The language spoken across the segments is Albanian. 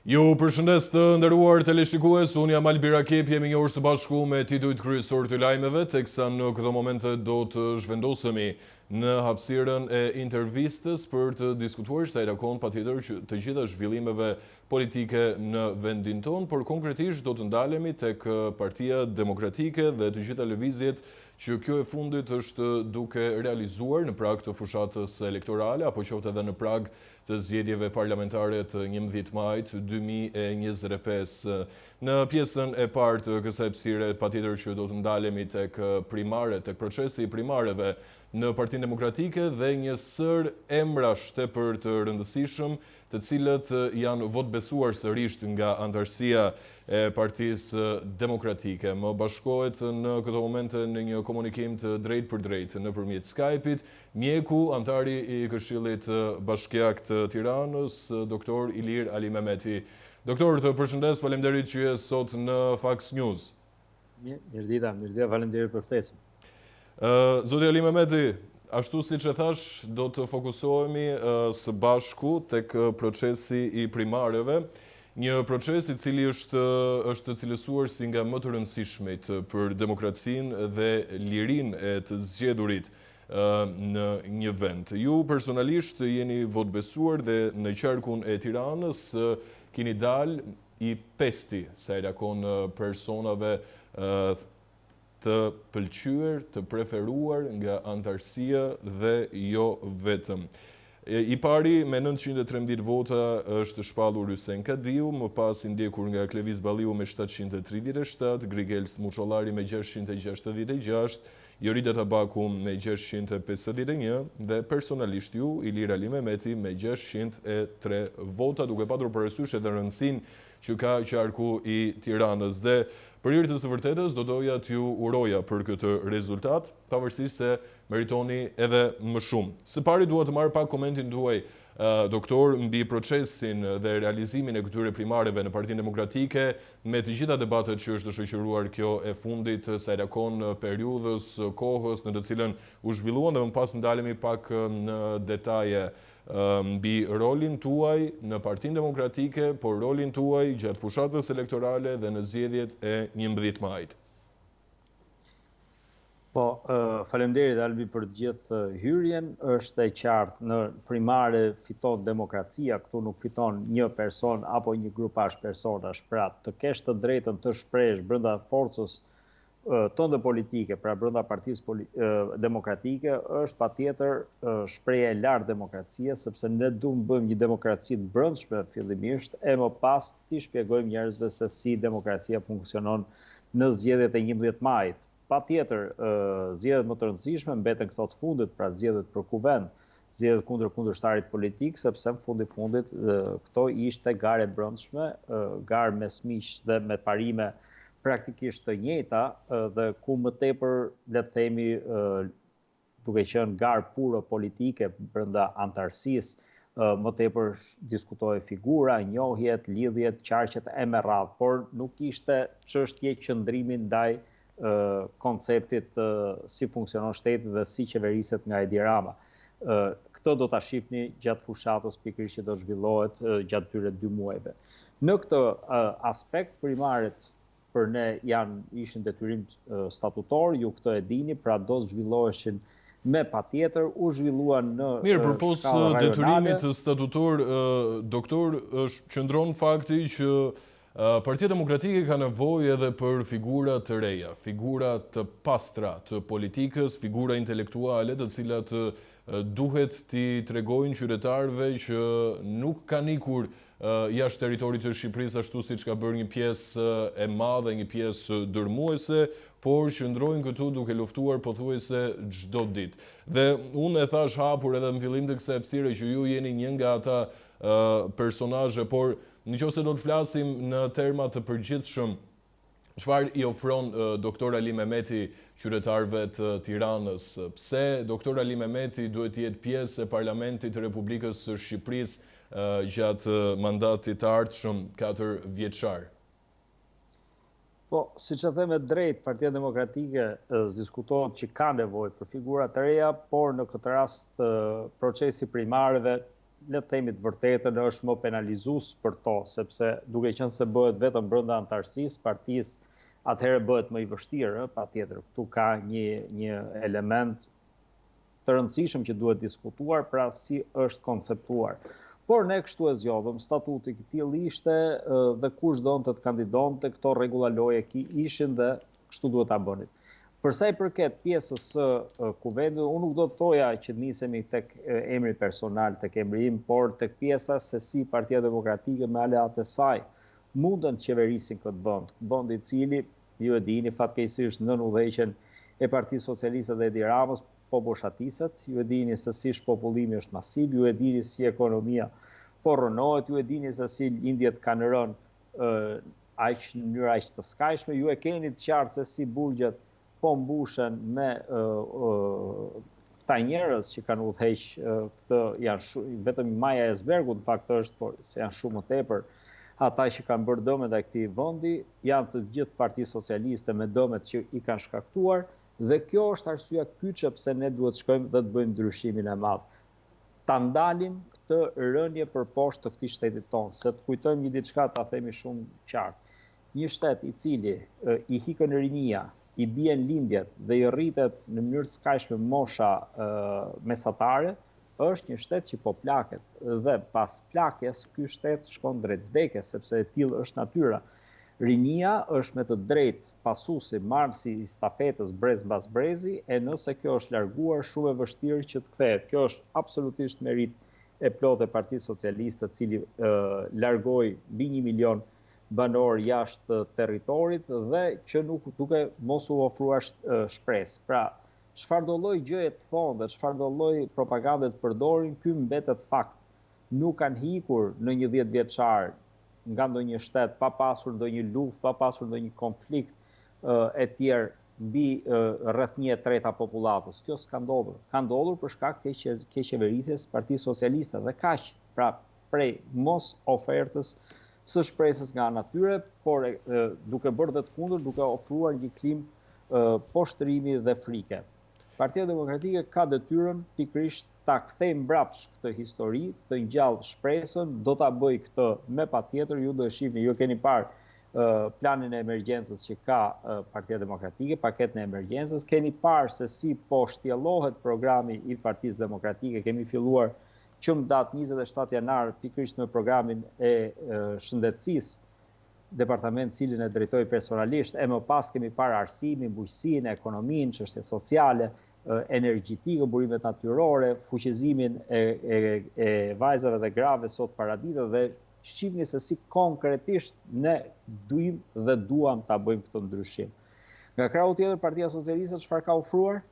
Ju përshëndes të nderuar teleshikues, unë jam Albira Kep, jemi një orë së bashku me titujt kryesor të lajmeve, teksa në këto momente do të zhvendosemi në hapësirën e intervistës për të diskutuar sa i takon patjetër të gjitha zhvillimeve politike në vendin tonë, por konkretisht do të ndalemi tek Partia Demokratike dhe të gjitha lëvizjet që kjo e fundit është duke realizuar në prag të fushatës elektorale, apo qoftë edhe në prag të zgjedhjeve parlamentare të 11 majit 2025. Në pjesën e parë të kësaj hapësire, patjetër që do të ndalemi tek procesi i primareve në Partinë Demokratike dhe një sër emrash tepër të rëndësishëm, të cilët janë votbesuar sërish nga antarësia e Partisë Demokratike. Më bashkohet në këto momente në një komunikim të drejt për drejt nëpërmjet Skype-it, mjeku, antari i Këshillit Bashkiak të Tiranës, doktor Ilir Ali Mehmeti. Doktor, të përshëndes, faleminderit që je sot në Fax News. Mirëdita, faleminderit për ftesën. Zoti Ali Mehmeti, ashtu si që thash, do të fokusohemi së bashku tek procesi i primareve, një proces i cili është cilësuar si nga më të rëndësishmit për demokracinë dhe lirinë e të zgjedhurit në një vend. Ju personalisht jeni votbesuar dhe në qarkun e Tiranës keni dalë i pesti sa i takon personave të pëlqyer, të preferuar nga antarësia dhe jo vetëm. I pari me 913 vota është shpallur Hysén Kadiu, më pas i ndjekur nga Klevis Balliu me 737, Grigel Smuçollari me 666, Jorida Tabaku me 651 dhe personalisht ju, Ilir Ali Mehmeti me 603 vota, duke patur parasysh edhe rëndësinë që ka qarku i Tiranës. Dhe për hir të së vërtetës, do doja t'ju uroja për këtë rezultat, pavarësisht se meritoni edhe më shumë. Së pari dua të marr pak komentin tuaj, doktor, mbi procesin dhe realizimin e këtyre primareve në Partinë Demokratike, me të gjitha debatet që është shoqëruar kjo e fundit, sa i takon periudhës, kohës në të cilën u zhvilluan, dhe më pas ndalemi pak në detaje mbi rolin tuaj në Partinë Demokratike, por rolin tuaj gjatë fushatës elektorale dhe në zgjedhjet e 11 majit. Po, faleminderit Albi për të gjithë hyrjen. Është e qartë, në primare fiton demokracia, këtu nuk fiton një person apo një grupazh personash. Pra, të kesh të drejtën të shpresh brenda forcës tënde politike, pra brenda Partisë Demokratike, është patjetër shprehje e lartë demokracie, sepse ne duam bëjmë një demokraci të brendshme fillimisht, e më pas t'i shpjegojmë njerëzve se si demokracia funksionon në zgjedhjet e 11 majit. Patjetër, zgjedhjet më të rëndësishme mbeten këto të fundit, pra zgjedhjet për kuvend, zgjedhjet kundër kundërshtarit politik, sepse në fundit këto ishte garë e brendshme, garë mes miq dhe me parime praktikisht të njëjta, dhe ku më tepër, le të themi, duke qenë garë puro politike brenda antarësisë, më tepër diskutohej figura, njohjet, lidhjet, qarqet e me radhë, por nuk ishte çështje qëndrimi ndaj konceptit si funksionon shteti dhe si qeveriset nga Edi Rama. Këto do ta shihni gjatë fushatës pikërisht që do zhvillohet gjatë këtyre 2 muajve. Në këtë aspekt, primaret për ne ishin detyrim statutor, ju këtë e dini, pra do zhvilloheshin me patjetër, u zhvilluan në mirë, përpos detyrimit statutor, doktor, qëndron fakti që Partia Demokratike ka nevojë edhe për figura të reja, figura të pastra të politikës, figura intelektuale, të cilat duhet t'i tregojnë qytetarëve që nuk kanë ikur jashtë territorit të Shqipërisë ashtu siç ka bërë një pjesë e madhe, një pjesë dërmuese, por qëndrojnë këtu duke luftuar pothuajse çdo ditë. Dhe unë e thash hapur edhe në fillim të kësaj hapësire që ju jeni një nga ata personazhe, por nëse do të flasim në terma të përgjithshëm, çfarë i ofron doktor Ali Mehmeti qytetarëve të Tiranës? Pse doktor Ali Mehmeti duhet të jetë pjesë e Parlamentit të Republikës së Shqipërisë gjatë mandatit të ardhshëm 4 vjeçar? Po, siç e them drejt, Partia Demokratike diskutohet që ka nevojë për figura të reja, por në këtë rast procesi primareve le të themi të vërtetën është më penalizues për to, sepse duke qenë se bëhet vetëm brenda antarësisë, partisë, atëherë bëhet më i vështirë, patjetër. Këtu ka një element të rëndësishëm që duhet diskutuar, pra si është konceptuar. Por ne kështu e zgjodhëm, statuti i tillë ishte dhe kush donte të kandidonte, këto rregulla loje ishin dhe kështu duhet ta bënin. Për sa i përket pjesës së kuvendit, unë nuk do të thoja që nisemi tek emri personal, tek emri im, por tek pjesa se si Partia Demokratike me aleat e saj mundën të qeverisin këtë vend i cili, ju e dini, fatkeqësisht nën udhëheqjen e Partisë Socialiste dhe Edi Ramës, po boshatisët, ju e dini se si shpopullimi është masiv, ju e dini si ekonomia po rënohet, ju e dini se si lindjet kanë rënë aq në mënyrë aq të skajshme, ju e keni të qartë se si burgjet po mbushen me këta njerëz që kanë udhëheq këtë, janë vetëm Maja Esbergu në fakt është, por se janë shumë më tepër ata që kanë bërë dëm ndaj këtij vendi, janë të gjithë Partisë Socialiste me dëmet që i kanë shkaktuar, dhe kjo është arsyeja kyçe pse ne duhet shkojmë dhe të bëjmë ndryshimin e madh. Ta ndalim këtë rënje përposhtë të këtij shtetit tonë, se të kujtojmë një diçka, ta themi shumë qartë. Një shtet i cili i hikën rinia, i bien lindjet dhe i rritet në mënyrë të skajshme mosha mesatare, është një shtet që po plaket, dhe pas plakjes ky shtet shkon drejt vdekjes, sepse e tillë është natyra. Rinia është me të drejtë pasuesi, marrësi i stafetës brez mbas brezi, e nëse kjo është larguar, shumë e vështirë që të kthehet. Kjo është absolutisht merit e plotë e Partisë Socialiste, e cili largoi mbi 1 milion banor jashtë territorit dhe që nuk duke mos u ofruar shpresë. Pra, çfarë do lloj gjëje të thonë dhe çfarë do lloj propagande të përdorin, ky mbetet fakt. Nuk kanë hikur në një 10 vjeçar nga ndonjë shtet pa pasur ndonjë luftë, pa pasur ndonjë konflikt e tjerë mbi rreth 1/3 popullatës. Kjo s'ka ndodhur. Ka ndodhur për shkak të keqeverisjes Partisë Socialiste dhe kaq. Pra, prej mos ofertës së shpresës nga ana tyre, por duke bërë dhe të kundër, duke ofruar një klimë poshtrimi dhe frike. Partia Demokratike ka detyrën pikërisht ta kthejë mbrapsht këtë histori, të ngjallë shpresën, do ta bëj këtë me patjetër, ju do e shihni, ju keni parë planin e emergjencës që ka Partia Demokratike, paketën e emergjencës, keni parë se si po shtjellohet programi i Partisë Demokratike, kemi filluar që më datë 27 janar pikërisht me programin e shëndetësisë, departament cilin e drejtoj personalisht, e më pas kemi parë arsimin, bujqësinë, ekonominë, çështjet sociale, energjetike, burimet natyrore, fuqizimin e vajzave dhe grave sot paraditë, dhe shihni se si konkretisht ne duim dhe duam ta bëjmë këtë ndryshim. Nga krahu tjetër, Partia Socialiste çfarë ka ofruar?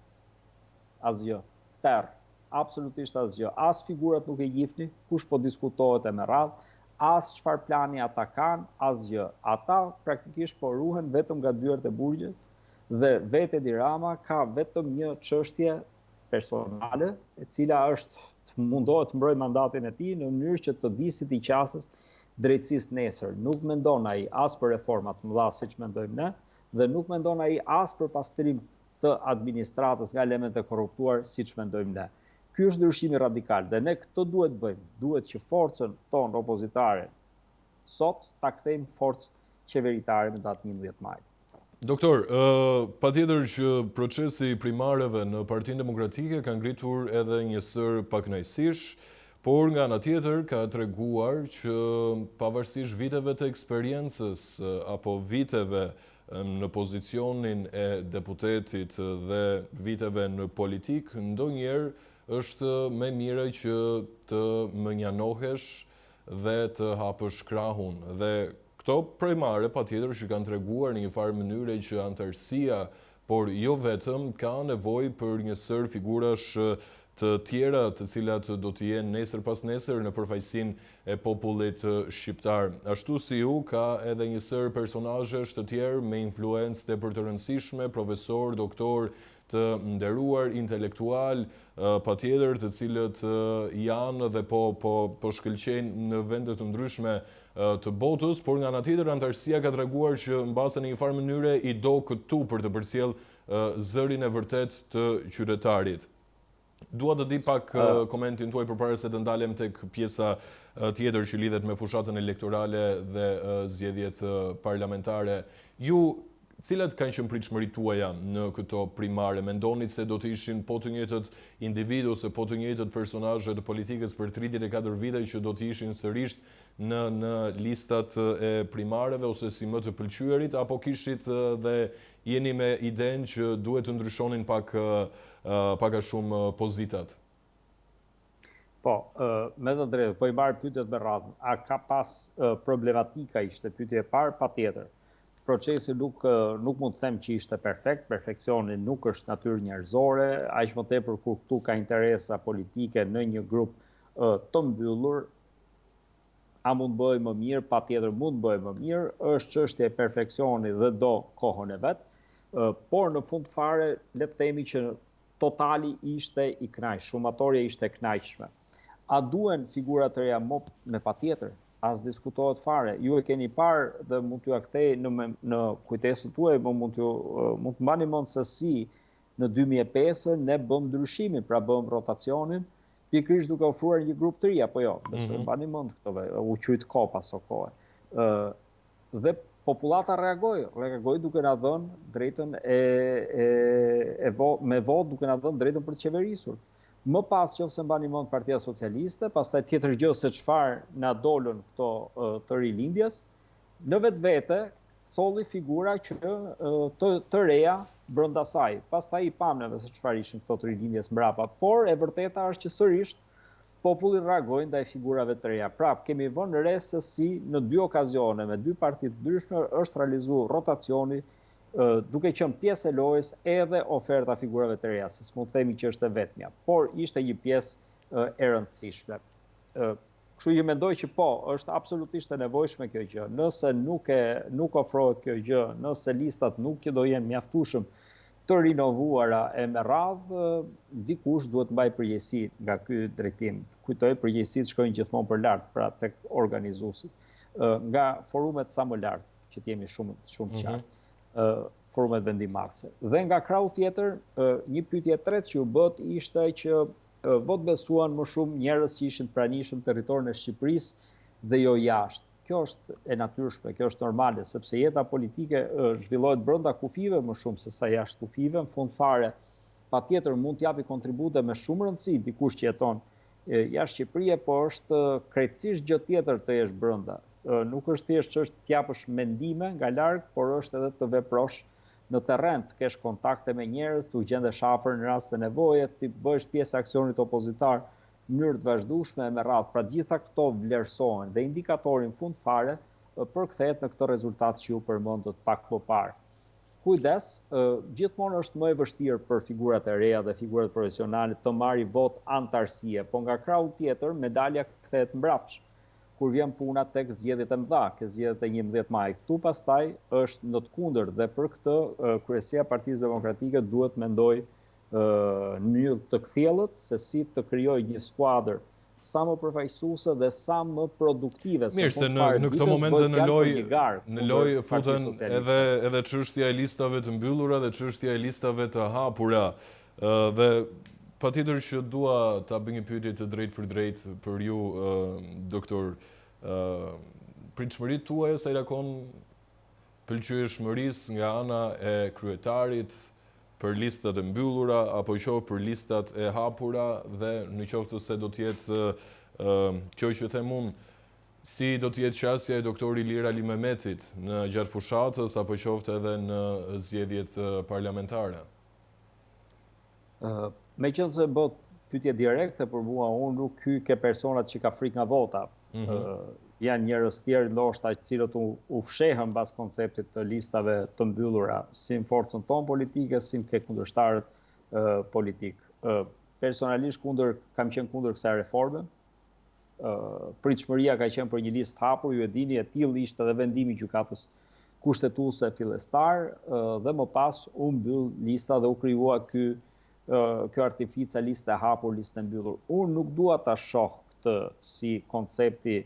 Asgjë. Terr. Absolutisht asgjë. As figurat nuk e njihni, kush po diskutohet e me radhë, as çfarë plani ata kanë, asgjë. Ata praktikisht po ruhen vetëm nga dyert e burgjit dhe vetë Edi Rama ka vetëm një çështje personale, e cila është të mundohet të mbrojë mandatin e tij në mënyrë që të di si t'i qasës drejtësisë nesër. Nuk mendon ai as për reforma të mëdha siç mendojmë ne, dhe nuk mendon ai as për pastrim të administratës nga elemente korruptuar siç mendojmë ne. Ky është ndryshimi radikal dhe ne këtë duhet bëjmë. Duhet që forcën tonë opozitare sot ta kthejmë forcë qeveritare me datën 11 maj. Doktor, patjetër që procesi i primarëve në Partinë Demokratike ka ngritur edhe një sër pakënaqësish, por nga ana tjetër ka treguar që pavarësisht viteve të eksperiencës apo viteve në pozicionin e deputetit dhe viteve në politik, ndonjëherë është më mirë që të mënjanohesh dhe të hapësh krahun. Dhe këto primare patjetër që kanë treguar në një farë mënyre që antarësia, por jo vetëm, ka nevojë për një sër figurash të tjera të cilat do të jenë nesër pas nesër në përfaqësinë e popullit shqiptar. Ashtu si ju, ka edhe një sër personazhesh të tjerë me influencë tepër të rëndësishme, profesor, doktor, të nderuar, intelektual, patjetër të cilët janë dhe po shkëlqejnë në vende të ndryshme të botës, por nga ana tjetër antarësia ka treguar që mbase në një farë mënyre i do këtu për të përcjell zërin e vërtet të qytetarit. Dua të di pak komentin tuaj përpara se të ndalem tek pjesa tjetër që lidhet me fushatën elektorale dhe zgjedhjet parlamentare. Ju, cilat kanë qenë pritshmëritë tuaja në këto primare? Mendoni se do të ishin po të njëjtët individ ose po të njëjtët personazhe të politikës për 34 vite që do të ishin sërish në listat e primareve, ose si më të pëlqyerit, apo kishit dhe jeni me idenë që duhet të ndryshonin pak a shumë pozitat? Po, me të drejtë, po i marr pyetjet me radhë. A ka pas problematika ishte pyetje e parë, patjetër. Procesi nuk mund të them që ishte perfekt, perfeksioni nuk është natyrë njerëzore, aq më tepër kur këtu ka interesa politike në një grup të mbyllur, a mund bëj më mirë, patjetër mund bëj më mirë, është çështje e perfeksionit dhe do kohën e vet, por në fund fare le të themi që totali ishte i kënaqshëm, shumatorja ishte e kënaqshme. A duhen figura të reja me patjetër? As diskutohet fare. Ju e keni parë dhe mund t'ju kthej në kujtesën tuaj, mund të mbani mend se si në 2005 ne bëm ndryshimin, pra bëm rotacionin, pikërisht duke ofruar një grup të ri, apo jo? Besoj mbani mend këto, u quajt kopa so kohë. Dhe popullata reagoi duke na dhënë drejtën me votë, duke na dhënë drejtën për të qeverisur. Më pas që se mbani mend Partia Socialiste, pastaj tjetër gjë se çfarë na dolën këto të rilindjes, në vetvete solli figura që të reja brenda saj. Pastaj i pam neve se çfarë ishin këto të rilindjes mbrapa, por e vërteta është që sërish populli reagoi ndaj figurave të reja. Prap kemi vënë re se si në dy okazione me dy parti të ndryshme është realizuar rotacioni, duke qenë pjesë e lojës edhe oferta figurave të reja, se s'mund të themi që është e vetmja, por ishte një pjesë e rëndësishme. Kështu ju mendoj që po, është absolutisht e nevojshme kjo gjë. Nëse nuk ofrohet kjo gjë, nëse listat nuk do jenë mjaftueshëm të rinovuara e me radhë, dikush duhet mbaj përgjegjësi nga ky drejtim. Kujtoj, përgjegjësitë shkojnë gjithmonë për lart, pra tek organizuesit, nga forumet sa më lart, që të jemi shumë qartë. Forumet vendimmarrëse. Dhe nga krau tjetër, një pyetje e tretë që u bët ishte që vot besuan më shumë njerëz që ishin pranishëm territorin e Shqipërisë dhe jo jashtë. Kjo është e natyrshme, kjo është normale, sepse jeta politike zhvillohet brenda kufive më shumë se sa jashtë kufive. Në fund fare, patjetër mund t'japi kontribute me shumë rëndësi dikush që jeton jashtë Shqipërisë, por është krejtësisht gjë tjetër të jesh brenda. Nuk është thjesht që është t'japësh mendime nga larg, por është edhe të veprosh në terren, të kesh kontakte me njerëz, të u gjendesh afër në rast të nevoje, të bësh pjesë e aksionit opozitar në mënyrë të vazhdueshme me radhë. Pra gjitha këto vlerësohen dhe indikatori në fund fare përkthehet në këto rezultat që ju përmendët pak më parë. Kujdes, gjithmonë është më e vështirë për figurat e reja dhe figurat profesionale të marrin votë antarësie, po nga krau tjetër medalja kthehet mbrapsht kur vjen puna tek zgjedhjet e mëdha, ke zgjedhjet e 11 maj. Këtu pastaj është në të kundërt dhe për këtë kryesia e Partisë Demokratike duhet mendoj në mënyrë të kthjellët se si të krijojë një skuadër sa më përfaqësuese dhe sa më produktive. Mirë, se në këto momente në lojë futen edhe çështja e listave të mbyllura dhe çështja e listave të hapura. Dhe patjetër që dua ta bëj një pyetje të drejtë për drejtë për ju, doktor. Pritshmëritë tuaja sa i takon pëlqyeshmërisë nga ana e kryetarit për listat e mbyllura apo qoftë për listat e hapura, dhe në qoftë se do të jetë kjo që them unë, si do të jetë qasja e doktori Ilir Ali Mehmetit në gjatë fushatës apo qoftë edhe në zgjedhjet parlamentare? Meqense bët pyetje direkte për mua, unë nuk hyj ke personat që ka frikë nga vota. Janë njerëz tjerë ndoshta të cilët u fshehën pas konceptit të listave të mbyllura, si në forcën tonë politike, si ke kundërshtarët politik. Personalisht kam qenë kundër kësaj reforme. Pritshmëria ka qenë për një listë hapur, ju e dini, e tillë ishte edhe vendimi i gjykatës kushtetuese fillestar, dhe më pas u mbyll lista dhe u krijua kjo artifica liste hapur, liste mbyllur. Unë nuk dua ta shoh këtë si koncepti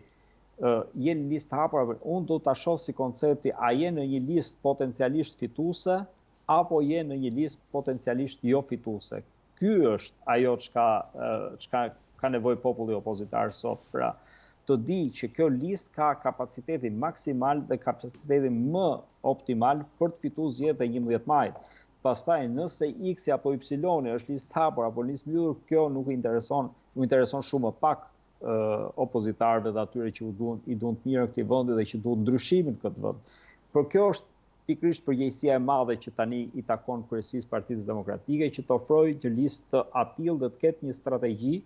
je në listë hapur, unë do ta shoh si koncepti a je në një listë potencialisht fituese apo je në një listë potencialisht jo fituese. Ky ky është ajo çka ka nevojë populli opozitar sot. Pra, të di që kjo listë ka kapacitetin maksimal dhe kapacitetin më optimal për të fituar zgjedhjet e 11 majit. Pastaj nëse X apo Y është listë hapur apo listë mbyllur, kjo nuk i intereson shumë më pak opozitarëve dhe atyre që i duan të mirë këtij vendi dhe që duan ndryshimin këtë vend. Por kjo është pikërisht përgjegjësia e madhe që tani i takon kryesisë Partisë Demokratike, që të ofrojë një listë të atill dhe të ketë një strategji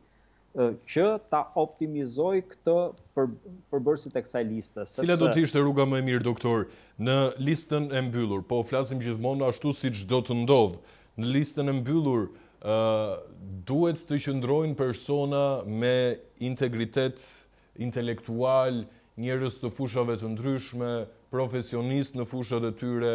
që ta optimizoj këtë përbërësit e kësaj liste. Cila do të ishte rruga më e mirë, doktor, në listën e mbyllur? Po flasim gjithmonë ashtu siç do të ndodh. Në listën e mbyllur duhet të qëndrojnë persona me integritet intelektual, njerëz të fushave të ndryshme, profesionistë në fushat e tyre,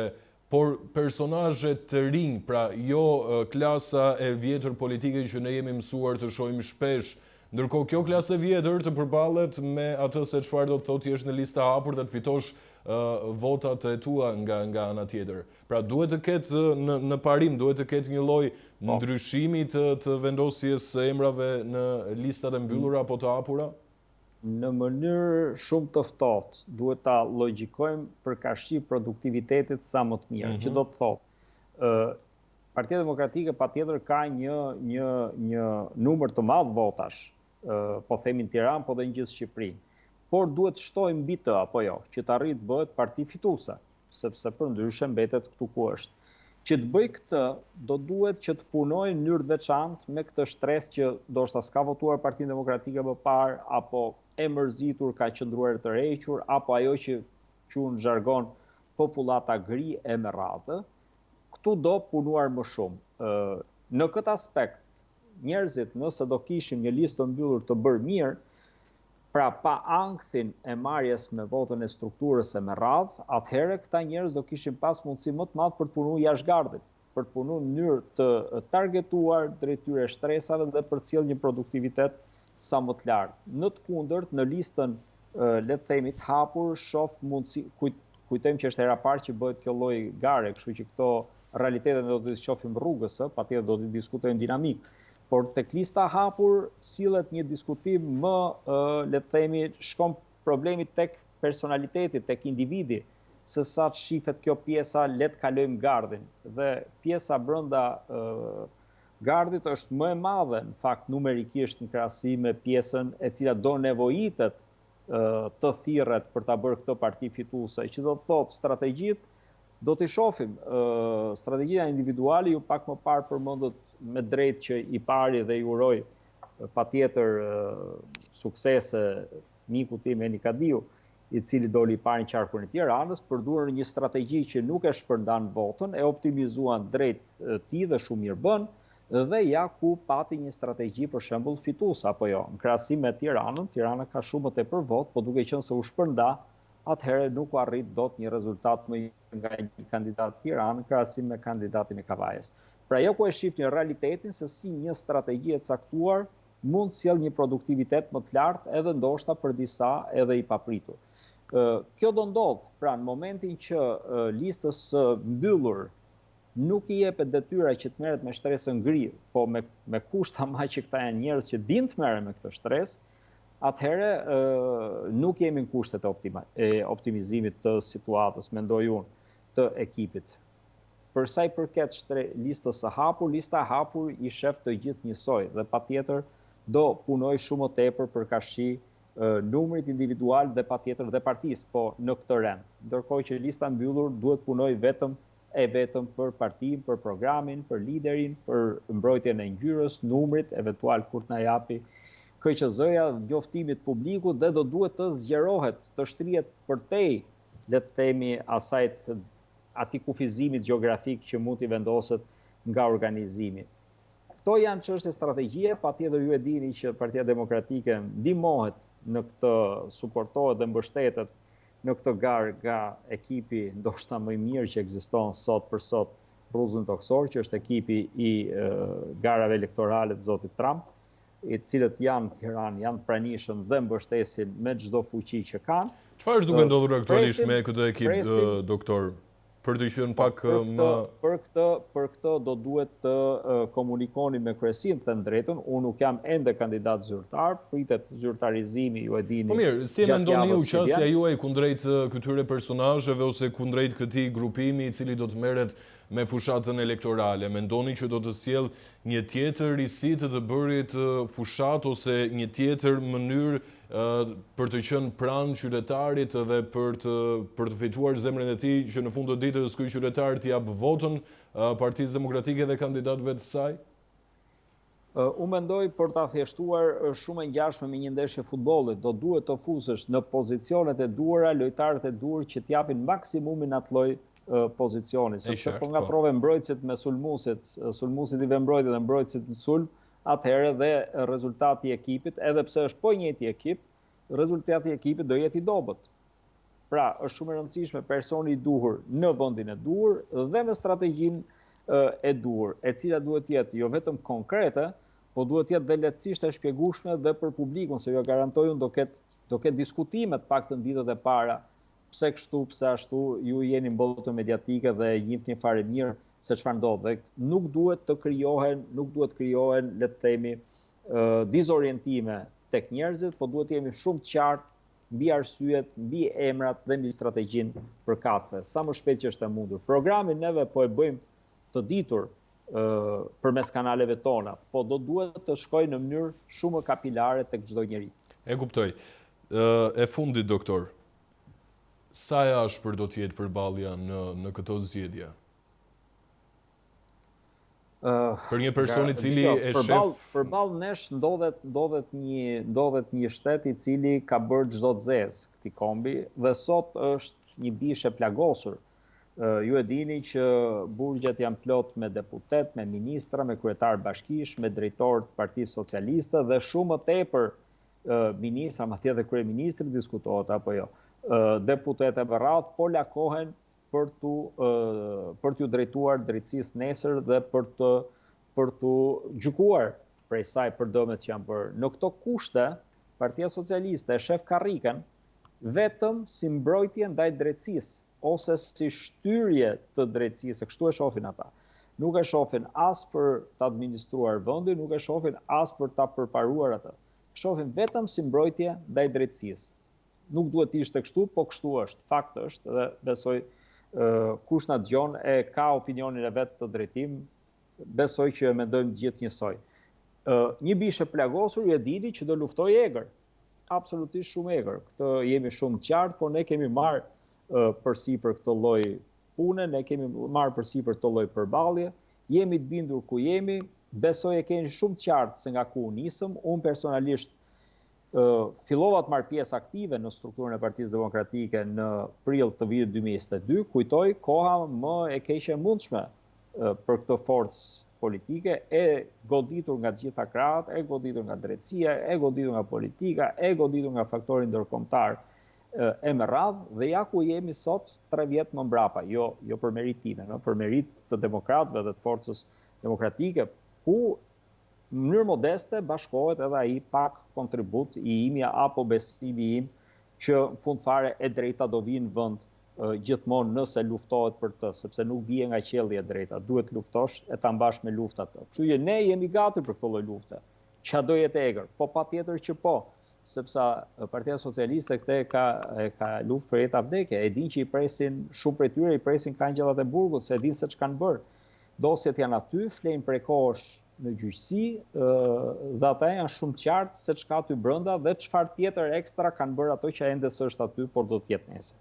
por personazhe të rinj, pra jo klasa e vjetër politike që ne jemi mësuar të shohim shpesh. Ndërkohë kjo klasë e vjetër të përballet me atë se çfarë do të thotë jesh në listë hapur dhe të fitosh votat e tua nga ana tjetër. Pra duhet të ketë në parim, duhet të ketë një lloj ndryshimi të vendosjes së emrave në listat e mbyllura apo të hapura? Në mënyrë shumë të ftohtë, duhet ta logjikojmë përkatësi produktivitetit sa më të mirë, që do të thotë Partia Demokratike patjetër ka një numër të madh votash, po themi në Tiranë, po dhe në gjithë Shqipërinë. Por duhet shtojmë mbi të apo jo, që të arrit bëhet parti fituese, sepse përndryshe mbetet këtu ku është. Që të bëj këtë, do duhet që të punojë në mënyrë të veçantë me këtë shtresë që ndoshta s'ka votuar Partinë Demokratike më parë, apo e mërzitur ka qëndruar të rrequr, apo ajo që quhen në zhargon popullata gri e me radhë. Këtu do punuar më shumë. Në këtë aspekt, njerëzit nëse do kishim një listë të mbyllur të bërë mirë, pra pa ankthin e marrjes me votën e strukturës e me radhë, atëherë këta njerëz do kishin pas mundësi më të madh për të punuar jashtë gardit, për të punuar në mënyrë të targetuar drejt tyre shtresave dhe për të sjellë një produktivitet sa më të lartë. Në të kundërt, në listën le të themi të hapur, shoh mundësi, kujtojmë që është hera parë që bëhet kjo lloj gare, kështu që këto realitetet do të shohim rrugës, patjetër do të diskutojmë dinamik. Por tek lista hapur sillet një diskutim më, le të themi, shkon problemi tek personaliteti, tek individi, se sa të shifet kjo pjesa le të kalojmë gardin. Dhe pjesa brenda gardit është më e madhe, në fakt numerikisht në krahasim me pjesën e cila do nevojitet të thirret për ta bërë këtë parti fituese, që do të thotë strategjitë do t'i shohim. Strategjia individuale ju pak më parë përmendët me drejt që i pari dhe i uroj patjetër suksese miku tim Eni Kadiu, i cili doli i pari në qarkun e Tiranës, përdorur një strategji që nuk e shpërndan votën, e optimizuan drejt tij dhe shumë mirë bën, dhe ja ku pati një strategji për shembull fituese apo jo. Në krahasim me Tiranën, Tirana ka shumë më tepër votë, po duke qenë se u shpërnda, atëherë nuk u arrit dot një rezultat më nga një kandidat Tiranë në krahasim me kandidatin e Kavajës. Pra jo ku e shihni realitetin se si një strategji e caktuar mund të sjellë një produktivitet më të lartë edhe ndoshta për disa edhe i papritur. Kjo do ndodh, pra në momentin që listës së mbyllur nuk i jepet detyra që të merret me shtresën gri, po me kusht ama që këta janë njerëz që dinë të merren me këtë shtresë, atëherë nuk jemi në kushtet e optimizimit të situatës, mendoj unë, të ekipit. Për sa i përket listës së hapur, lista e hapur i shef të gjithë njësoj dhe patjetër do punoj shumë më tepër përkatësi numrit individual dhe patjetër dhe partisë, po në këtë rend. Ndërkohë që lista mbyllur duhet punoj vetëm për partinë, për programin, për liderin, për mbrojtjen e ngjyrës, numrit, eventual kur t'na japi KQZ-ja, njoftimit publikut dhe do duhet të zgjerohet, të shtrihet përtej, le të themi, atij kufizimit gjeografik që mund t'i vendoset nga organizimi. Këto janë çështje strategjie, patjetër ju e dini që Partia Demokratike ndihmohet në këtë, suportohet dhe mbështetet në këtë garë nga ekipi ndoshta më i mirë që ekziston sot për sot, rruzën toksor, që është ekipi i garave elektorale të zotit Trump, i cilët janë në Tiranë, janë pranishëm dhe mbështesin me çdo fuqi që kanë. Çfarë është duke ndodhur aktualisht me këtë ekip, doktor? për të qenë pak më... Për këtë do duhet të komunikoni me kryesin të drejtën. Unë nuk jam ende kandidat zyrtar, pritet zyrtarizimi, ju e dini. Po mirë, si e mendoni ju qasja juaj kundrejt këtyre personazheve ose kundrejt këtij grupimi i cili do të merret me fushatën elektorale? Mendoni që do të sjell një tjetër risi të bërit fushat ose një tjetër mënyrë për të qenë pranë qytetarit dhe për të fituar zemrën e tij që në fund të ditës ky qytetar t'i jap votën Partisë Demokratike dhe kandidatëve të saj? Unë mendoj për ta thjeshtuar shumë e ngjashme me një ndeshje futbollit, do duhet të fusësh në pozicionet e duhura lojtarët e duhur që t'japin maksimumin atë lloj pozicioni, sepse po ngatrove mbrojtësit me sulmuesit, sulmuesit i vë mbrojtje dhe mbrojtësit në sulm, atëherë dhe rezultati i ekipit, edhe pse është po i njëjti ekip, rezultati i ekipit do jetë i dobët. Pra, është shumë e rëndësishme personi i duhur në vendin e duhur dhe me strategjinë e duhur, e cila duhet të jetë jo vetëm konkrete, po duhet të jetë dhe lehtësisht e shpjegueshme dhe për publikun, se jo garantoj unë do ketë diskutime të paktën ditët e para, pse kështu, pse ashtu, ju jeni në botën mediatike dhe njihni fare mirë se çfarë ndodh. Dhe nuk duhet krijohen, le të themi, dizorientime tek njerëzit, po duhet të jemi shumë të qartë mbi arsyet, mbi emrat dhe mbi strategjinë përkatëse, sa më shpejt që është e mundur. Programin neve po e bëjmë të ditur përmes kanaleve tona, po do duhet të shkojë në mënyrë shumë kapilare tek çdo njeri. E kuptoj. E fundit, doktor, sa e ashpër do të jetë përballja në këto zgjedhje? Për një person i cili e shef... Përballë nesh ndodhet një shtet i cili ka bërë çdo të zezë këtij kombi dhe sot është një bishë e plagosur. Ju e dini që burgjet janë plot me deputet, me ministra, me kryetar bashkish, me drejtor të Partisë Socialiste dhe shumë më tepër ministra, madje edhe kryeministri diskutohet apo jo. Deputetë e rradh po lakohen për t'u drejtuar drejtësisë nesër dhe për t'u gjykuar prej saj për dëmet që janë bërë. Në këto kushte, Partia Socialiste e shef karrikën vetëm si mbrojtje ndaj drejtësisë ose si shtyrje të drejtësisë, kështu e shohin ata. Nuk e shohin as për të administruar vendin, nuk e shohin as për ta përparuar atë. Shohin vetëm si mbrojtje ndaj drejtësisë. Nuk duhet të ishte kështu, po kështu është. Fakt është dhe besoj kush na dëgjon e ka opinionin e vet të drejtim, besoj që e mendojmë gjithë njësoj. Një bishë plagosur ju e dini që do luftoj egër. Absolutisht shumë egër. Këtë jemi shumë të qartë, por ne kemi marrë përsipër këtë lloj pune, ne kemi marrë përsipër këtë lloj përballje, jemi të bindur ku jemi, besoj e keni shumë të qartë se nga ku nisëm. Unë personalisht fillova të marr pjesë aktive në strukturën e Partisë Demokratike në prill të vitit 2022, kujtoj koha më e keqe mundshme për këtë forcë politike, e goditur nga të gjitha krahët, e goditur nga drejtësia, e goditur nga politika, e goditur nga faktori ndërkombëtar e me radhë, dhe ja ku jemi sot 3 vjet më mbrapa, jo për merit time, për merit të demokratëve dhe të forcës demokratike, ku në mënyrë modeste bashkohet edhe ai pak kontribut i imja apo besimi im që në fund fare e drejta do vinë në vend gjithmonë nëse luftohet për të, sepse nuk bie nga qielli e drejta, duhet luftosh e ta mbash me luftat të. Kështu që ne jemi gati për këtë lloj lufte. Ç'a do jetë egër? Po patjetër që po, sepse Partia Socialiste këtë ka luftë për jetë vdekje, e din që i presin shumë prej tyre, i presin Kangjellat e Burgut, se e din se ç'kan bërë. Dosjet janë aty, flejnë prej kohësh në gjyqësi, dhe ata janë shumë të qartë se ç'ka aty brenda dhe çfarë tjetër ekstra kanë bërë ato që ende s'është aty, por do të jetë nesër.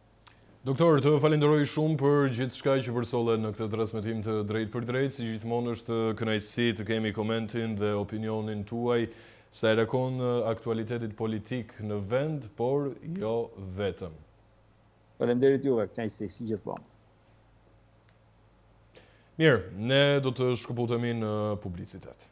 Doktor, të falenderoj shumë për gjithçka që përsolle në këtë transmetim të drejt për drejt, si gjithmonë është kënaqësi të kemi komentin dhe opinionin tuaj sa e rakon aktualitetit politik në vend, por jo vetëm. Faleminderit juve, kënaqësi si gjithmonë. Mirë, ne do të shkëputemi në publicitet.